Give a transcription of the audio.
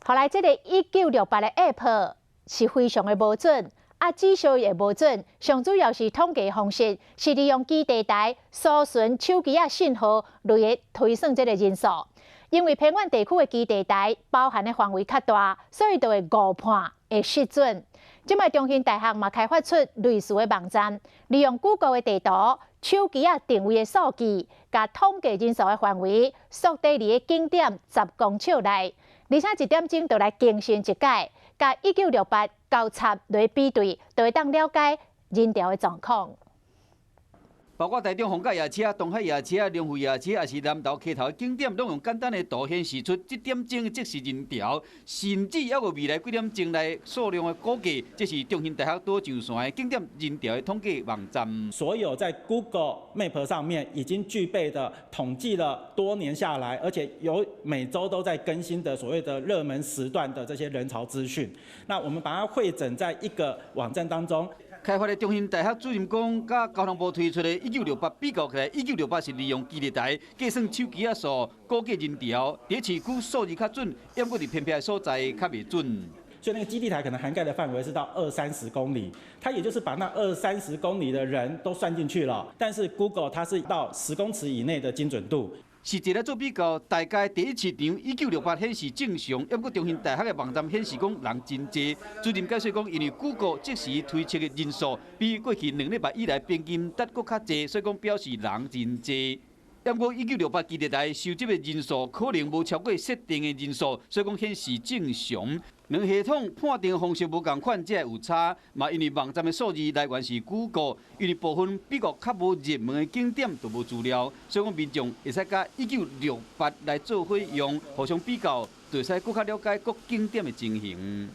后来这个1968的 App 是非常的无准，指数也无准，上主要是统计方式是利用基地台搜寻手机信号来推算这个人数。因为偏远地区的基地台包含的范围较大，所以就会误判会失准。即卖中兴大学嘛开发出类似的网站，利用 Google 的地图、手机定位的数据，甲统计人数的范围缩在伫个景点10公尺内，而且1点钟就来更新一届，甲1968交叉来比对，就会当了解人潮的状况。包括台中逢甲夜车、东海夜车、龙湖夜车，也是南投溪头的景点，拢用简单的图显示出1点钟的即时人潮，甚至还有未来几点钟来数量的估计。这是中兴大学多上线的景点人潮的统计网站。所有在 Google Map 上面已经具备的统计了多年下来，而且有每周都在更新的所谓的热门时段的这些人潮资讯，那我们把它汇整在一个网站当中。开发的中兴大学主任讲，甲交通部推出的1968比较起来，1968是利用基地台计算手机数，估计人潮。伫市区数字较准，抑过伫偏僻的所在较袂准。所以那个基地台可能涵盖的范围是到20-30公里，它也就是把那20-30公里的人都算进去了。但是 Google 它是到10公尺以内的精准度。实际来做比较，大概第一市场1968显示正常，抑过中兴大学的网站显示讲人真济。主任解释讲，因为 Google 即时推测的人数比过去2礼拜以来平均值搁较济，所以讲表示人真济。抑过1968基地台收集的人数可能无超过设定的人数，所以讲显示正常。两系统判定方式无共款，才会有差。嘛，因为网站的数字来源是 Google， 因为部分比较较无热门的景点就无资料，所以讲民众会使甲1968来做伙用，互相比较，就会使更较了解各景点的情形。